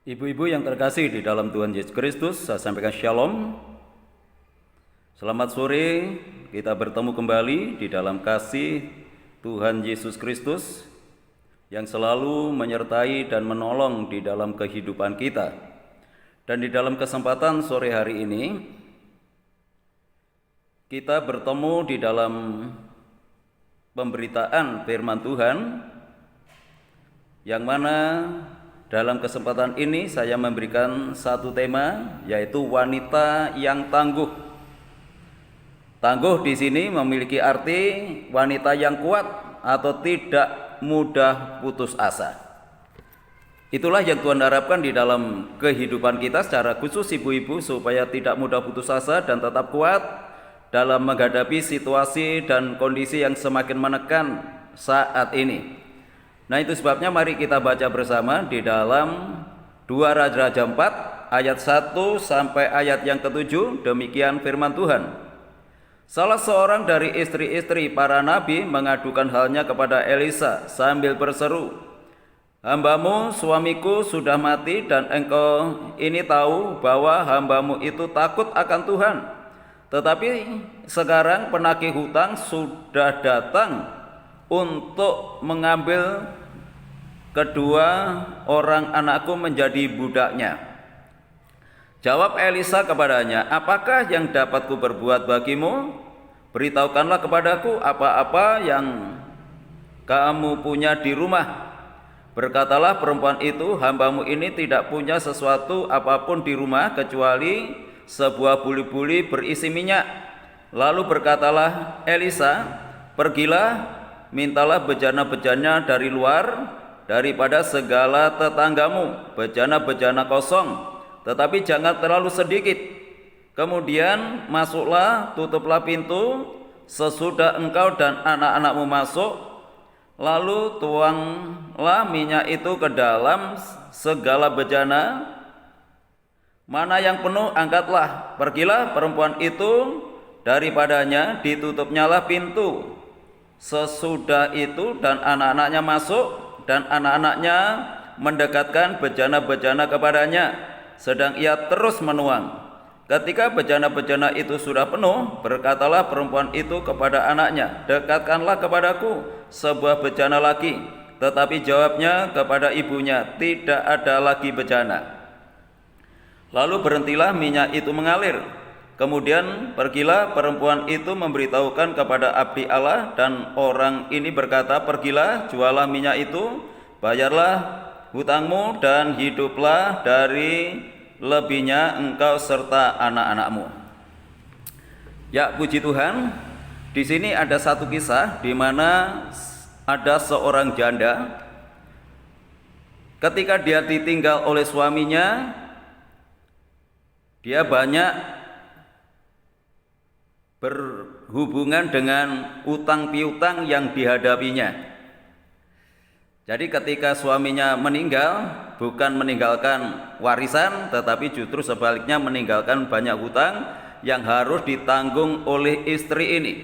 Ibu-ibu yang terkasih di dalam Tuhan Yesus Kristus, saya sampaikan shalom. Selamat sore, kita bertemu kembali di dalam kasih Tuhan Yesus Kristus yang selalu menyertai dan menolong di dalam kehidupan kita. Dan di dalam kesempatan sore hari ini, kita bertemu di dalam pemberitaan firman Tuhan, yang mana dalam kesempatan ini saya memberikan satu tema, yaitu wanita yang tangguh. Tangguh di sini memiliki arti wanita yang kuat atau tidak mudah putus asa. Itulah yang Tuhan harapkan di dalam kehidupan kita, secara khusus ibu-ibu, supaya tidak mudah putus asa dan tetap kuat dalam menghadapi situasi dan kondisi yang semakin menekan saat ini. Nah, itu sebabnya mari kita baca bersama di dalam 2 Raja-Raja 4 ayat 1 sampai ayat yang ke-7. Demikian firman Tuhan. Salah seorang dari istri-istri para nabi mengadukan halnya kepada Elisa sambil berseru, "Hambamu suamiku sudah mati, dan engkau ini tahu bahwa hambamu itu takut akan Tuhan. Tetapi sekarang penagih hutang sudah datang untuk mengambil kedua orang anakku menjadi budaknya." Jawab Elisa kepadanya, "Apakah yang dapat kuperbuat bagimu? Beritahukanlah kepadaku apa-apa yang kamu punya di rumah." Berkatalah perempuan itu, "Hambamu ini tidak punya sesuatu apapun di rumah kecuali sebuah buli-buli berisi minyak." Lalu berkatalah Elisa, "Pergilah, mintalah bejana-bejana dari luar daripada segala tetanggamu, bejana-bejana kosong, tetapi jangan terlalu sedikit. Kemudian masuklah, tutuplah pintu sesudah engkau dan anak-anakmu masuk, lalu tuanglah minyak itu ke dalam segala bejana. Mana yang penuh angkatlah." Pergilah perempuan itu daripadanya, ditutupnyalah pintu. Sesudah itu dan anak-anaknya masuk, dan anak-anaknya mendekatkan bejana-bejana kepadanya, sedang ia terus menuang. Ketika bejana-bejana itu sudah penuh, berkatalah perempuan itu kepada anaknya, "Dekatkanlah kepadaku sebuah bejana lagi." Tetapi jawabnya kepada ibunya, "Tidak ada lagi bejana." Lalu berhentilah minyak itu mengalir. Kemudian pergilah perempuan itu memberitahukan kepada abdi Allah, dan orang ini berkata, "Pergilah, jualah minyak itu, bayarlah hutangmu, dan hiduplah dari lebihnya engkau serta anak-anakmu." Ya, puji Tuhan. Di sini ada satu kisah di mana ada seorang janda. Ketika dia ditinggal oleh suaminya, dia banyak berhubungan dengan utang piutang yang dihadapinya. Jadi ketika suaminya meninggal, bukan meninggalkan warisan, tetapi justru sebaliknya meninggalkan banyak hutang yang harus ditanggung oleh istri ini.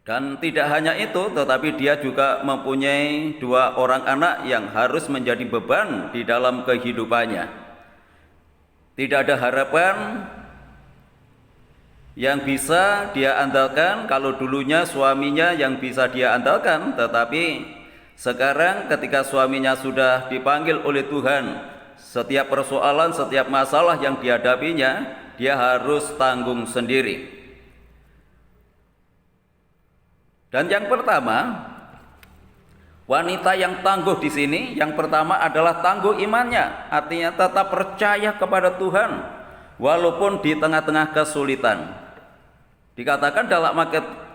Dan tidak hanya itu, tetapi dia juga mempunyai 2 orang anak yang harus menjadi beban di dalam kehidupannya. Tidak ada harapan yang bisa dia andalkan. Kalau dulunya suaminya yang bisa dia andalkan, tetapi sekarang ketika suaminya sudah dipanggil oleh Tuhan, setiap persoalan, setiap masalah yang dihadapinya, dia harus tanggung sendiri. Dan yang pertama, wanita yang tangguh di sini, yang pertama adalah tangguh imannya, artinya tetap percaya kepada Tuhan walaupun di tengah-tengah kesulitan. Dikatakan dalam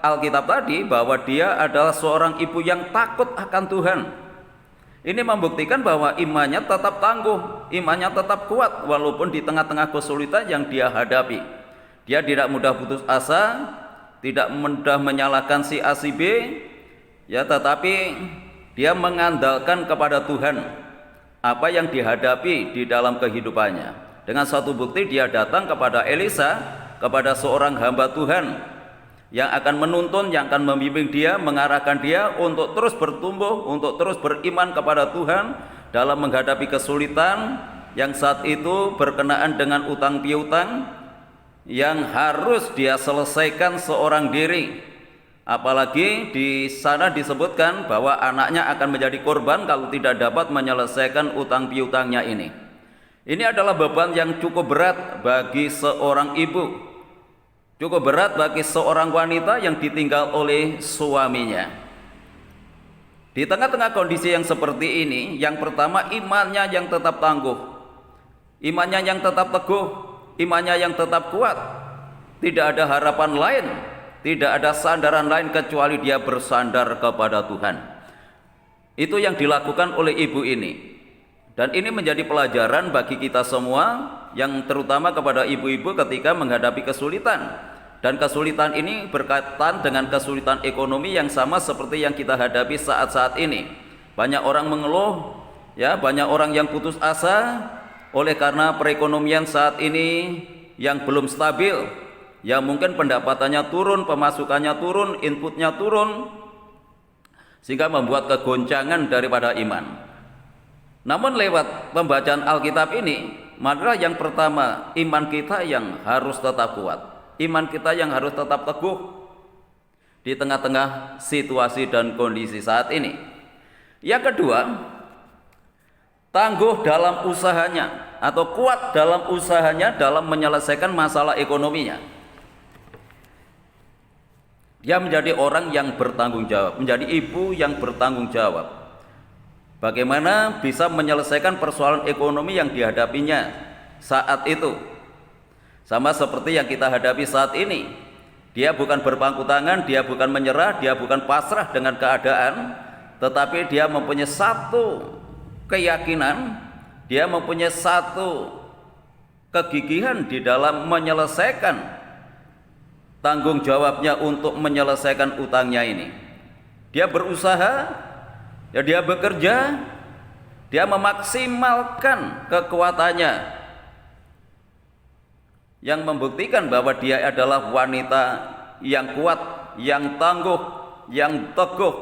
Alkitab tadi bahwa dia adalah seorang ibu yang takut akan Tuhan. Ini membuktikan bahwa imannya tetap tangguh, imannya tetap kuat walaupun di tengah-tengah kesulitan yang dia hadapi. Dia tidak mudah putus asa, tidak mudah menyalahkan si A si B, ya, tetapi dia mengandalkan kepada Tuhan apa yang dihadapi di dalam kehidupannya. Dengan satu bukti, dia datang kepada Elisa, kepada seorang hamba Tuhan yang akan menuntun, yang akan membimbing dia, mengarahkan dia untuk terus bertumbuh, untuk terus beriman kepada Tuhan, dalam menghadapi kesulitan yang saat itu berkenaan dengan utang piutang yang harus dia selesaikan seorang diri. Apalagi di sana disebutkan bahwa anaknya akan menjadi korban kalau tidak dapat menyelesaikan utang piutangnya ini. Ini adalah beban yang cukup berat bagi seorang ibu, cukup berat bagi seorang wanita yang ditinggal oleh suaminya. Di tengah-tengah kondisi yang seperti ini, yang pertama imannya yang tetap tangguh, imannya yang tetap teguh, imannya yang tetap kuat. Tidak ada harapan lain, tidak ada sandaran lain kecuali dia bersandar kepada Tuhan. Itu yang dilakukan oleh ibu ini. Dan ini menjadi pelajaran bagi kita semua, yang terutama kepada ibu-ibu ketika menghadapi kesulitan. Dan kesulitan ini berkaitan dengan kesulitan ekonomi yang sama seperti yang kita hadapi saat-saat ini. Banyak orang mengeluh, ya, banyak orang yang putus asa oleh karena perekonomian saat ini yang belum stabil. Ya, mungkin pendapatannya turun, pemasukannya turun, inputnya turun, sehingga membuat kegoncangan daripada iman. Namun lewat pembacaan Alkitab ini, maka yang pertama, iman kita yang harus tetap kuat. Iman kita yang harus tetap teguh di tengah-tengah situasi dan kondisi saat ini. Yang kedua, tangguh dalam usahanya atau kuat dalam usahanya dalam menyelesaikan masalah ekonominya. Dia menjadi orang yang bertanggung jawab, menjadi ibu yang bertanggung jawab. Bagaimana bisa menyelesaikan persoalan ekonomi yang dihadapinya saat itu. Sama seperti yang kita hadapi saat ini. Dia bukan berpangku tangan, dia bukan menyerah, dia bukan pasrah dengan keadaan, tetapi dia mempunyai satu keyakinan, dia mempunyai satu kegigihan di dalam menyelesaikan tanggung jawabnya untuk menyelesaikan utangnya ini. Dia berusaha, ya, dia bekerja, dia memaksimalkan kekuatannya, yang membuktikan bahwa dia adalah wanita yang kuat, yang tangguh, yang teguh,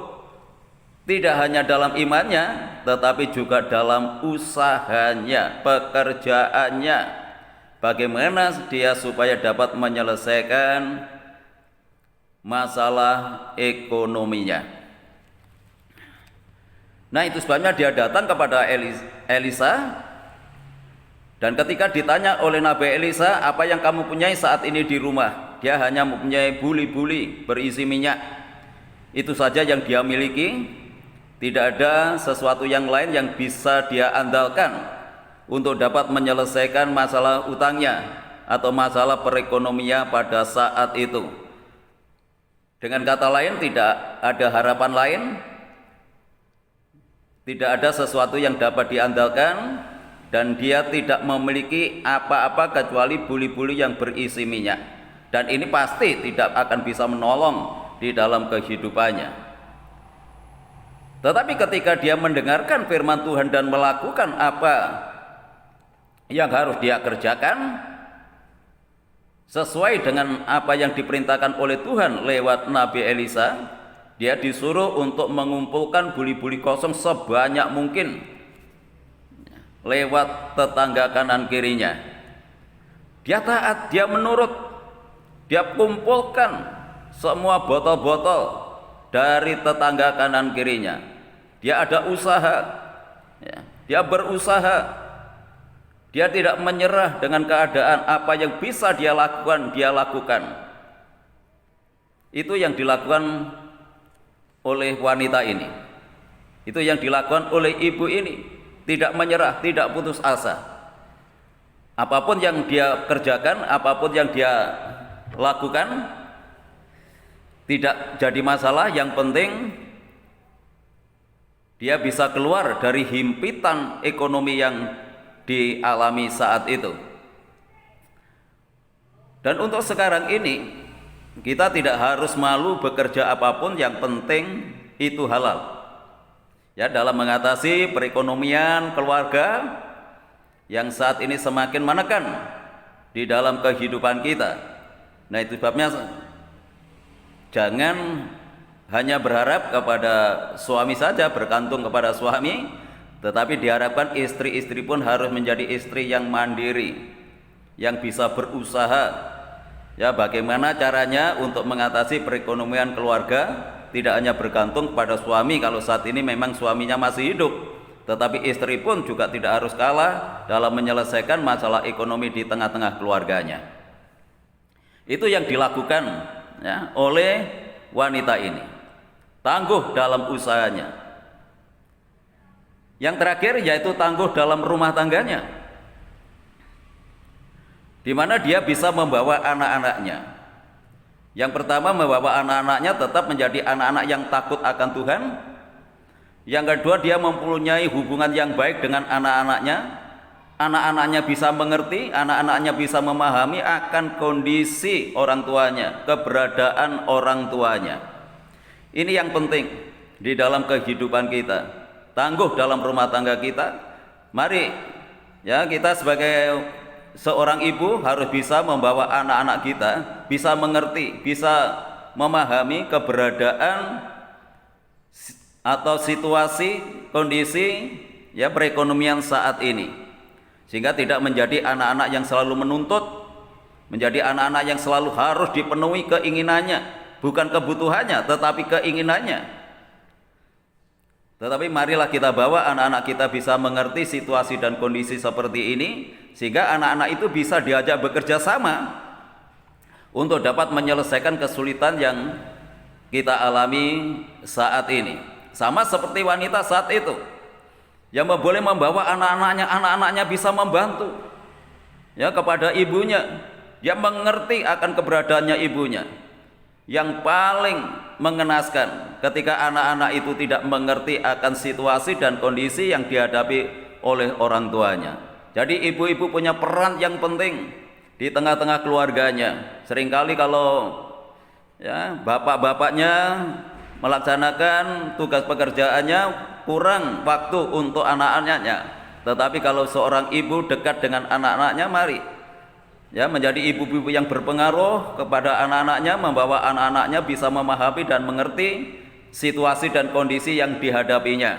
tidak hanya dalam imannya tetapi juga dalam usahanya, pekerjaannya. Bagaimana dia supaya dapat menyelesaikan masalah ekonominya. Nah, itu sebabnya dia datang kepada Elisa. Dan ketika ditanya oleh Nabi Elisa, apa yang kamu punyai saat ini di rumah? Dia hanya mempunyai buli-buli berisi minyak. Itu saja yang dia miliki. Tidak ada sesuatu yang lain yang bisa dia andalkan untuk dapat menyelesaikan masalah utangnya atau masalah perekonomian pada saat itu. Dengan kata lain, tidak ada harapan lain, tidak ada sesuatu yang dapat diandalkan, dan dia tidak memiliki apa-apa kecuali buli-buli yang berisi minyak. Dan ini pasti tidak akan bisa menolong di dalam kehidupannya. Tetapi ketika dia mendengarkan firman Tuhan dan melakukan apa yang harus dia kerjakan sesuai dengan apa yang diperintahkan oleh Tuhan lewat Nabi Elisa, dia disuruh untuk mengumpulkan buli-buli kosong sebanyak mungkin lewat tetangga kanan kirinya. Dia taat, dia menurut, dia kumpulkan semua botol-botol dari tetangga kanan kirinya. Dia ada usaha, ya, dia berusaha, dia tidak menyerah dengan keadaan. Apa yang bisa dia lakukan, dia lakukan. Itu yang dilakukan oleh wanita ini, itu yang dilakukan oleh ibu ini. Tidak menyerah, tidak putus asa. Apapun yang dia kerjakan, apapun yang dia lakukan, tidak jadi masalah. Yang penting dia bisa keluar dari himpitan ekonomi yang dialami saat itu. Dan untuk sekarang ini, kita tidak harus malu bekerja apapun, yang penting itu halal. Ya, dalam mengatasi perekonomian keluarga yang saat ini semakin menekan di dalam kehidupan kita. Nah, itu sebabnya jangan hanya berharap kepada suami saja, bergantung kepada suami, Tetapi diharapkan istri-istri pun harus menjadi istri yang mandiri, yang bisa berusaha. Ya, bagaimana caranya untuk mengatasi perekonomian keluarga, tidak hanya bergantung pada suami kalau saat ini memang suaminya masih hidup, tetapi istri pun juga tidak harus kalah dalam menyelesaikan masalah ekonomi di tengah-tengah keluarganya. Itu yang dilakukan ya, oleh wanita ini, tangguh dalam usahanya. Yang terakhir yaitu tangguh dalam rumah tangganya, di mana dia bisa membawa anak-anaknya. Yang pertama, membawa anak-anaknya tetap menjadi anak-anak yang takut akan Tuhan. Yang kedua, dia mempunyai hubungan yang baik dengan anak-anaknya. Anak-anaknya bisa mengerti, anak-anaknya bisa memahami akan kondisi orang tuanya, keberadaan orang tuanya. Ini yang penting di dalam kehidupan kita, tangguh dalam rumah tangga kita. Mari ya, kita sebagai seorang ibu harus bisa membawa anak-anak kita bisa mengerti, bisa memahami keberadaan atau situasi, kondisi ya perekonomian saat ini, sehingga tidak menjadi anak-anak yang selalu menuntut, menjadi anak-anak yang selalu harus dipenuhi keinginannya, bukan kebutuhannya tetapi keinginannya. Tetapi marilah kita bawa anak-anak kita bisa mengerti situasi dan kondisi seperti ini, sehingga anak-anak itu bisa diajak bekerja sama untuk dapat menyelesaikan kesulitan yang kita alami saat ini. Sama seperti wanita saat itu yang boleh membawa anak-anaknya bisa membantu ya kepada ibunya, yang mengerti akan keberadaannya ibunya. Yang paling mengenaskan ketika anak-anak itu tidak mengerti akan situasi dan kondisi yang dihadapi oleh orang tuanya. Jadi ibu-ibu punya peran yang penting di tengah-tengah keluarganya. Seringkali kalau ya bapak-bapaknya melaksanakan tugas pekerjaannya, kurang waktu untuk anak-anaknya. Tetapi kalau seorang ibu dekat dengan anak-anaknya, mari ya menjadi ibu-ibu yang berpengaruh kepada anak-anaknya, membawa anak-anaknya bisa memahami dan mengerti situasi dan kondisi yang dihadapinya.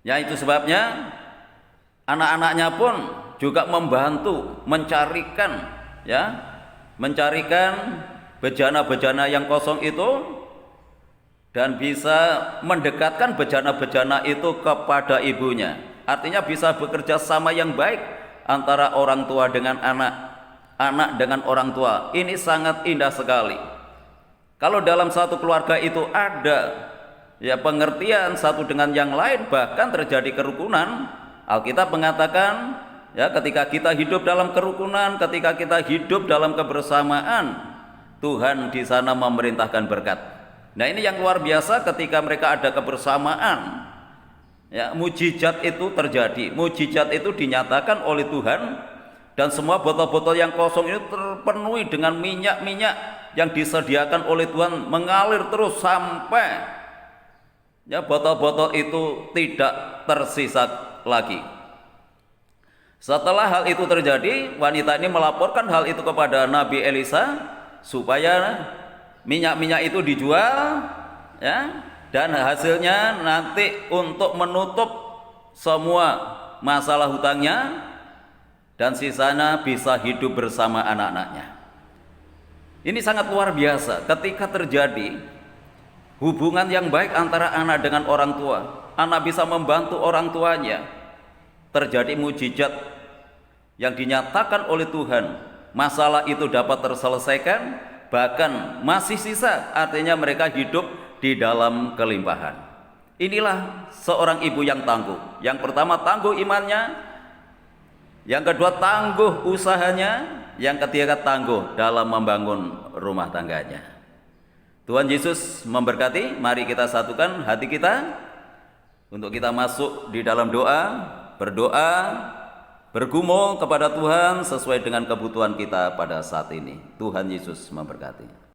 Ya, itu sebabnya anak-anaknya pun juga membantu mencarikan bejana-bejana yang kosong itu, dan bisa mendekatkan bejana-bejana itu kepada ibunya. Artinya bisa bekerja sama yang baik antara orang tua dengan anak, anak dengan orang tua. Ini sangat indah sekali. Kalau dalam satu keluarga itu ada ya pengertian satu dengan yang lain, bahkan terjadi kerukunan. Alkitab mengatakan ya, ketika kita hidup dalam kerukunan, ketika kita hidup dalam kebersamaan, Tuhan di sana memerintahkan berkat. Nah, ini yang luar biasa ketika mereka ada kebersamaan. Ya, mujizat itu terjadi, mujizat itu dinyatakan oleh Tuhan, dan semua botol-botol yang kosong ini terpenuhi dengan minyak-minyak yang disediakan oleh Tuhan, mengalir terus sampai ya botol-botol itu tidak tersisa lagi. Setelah hal itu terjadi, wanita ini melaporkan hal itu kepada Nabi Elisa supaya minyak-minyak itu dijual ya, dan hasilnya nanti untuk menutup semua masalah hutangnya, dan sisanya bisa hidup bersama anak-anaknya. Ini sangat luar biasa ketika terjadi hubungan yang baik antara anak dengan orang tua. Anak bisa membantu orang tuanya, terjadi mujizat yang dinyatakan oleh Tuhan. Masalah itu dapat terselesaikan, bahkan masih sisa, artinya mereka hidup di dalam kelimpahan. Inilah seorang ibu yang tangguh. Yang pertama, tangguh imannya. Yang kedua, tangguh usahanya. Yang ketiga, tangguh dalam membangun rumah tangganya. Tuhan Yesus memberkati. Mari kita satukan hati kita untuk kita masuk di dalam doa, berdoa, bergumul kepada Tuhan sesuai dengan kebutuhan kita pada saat ini. Tuhan Yesus memberkati.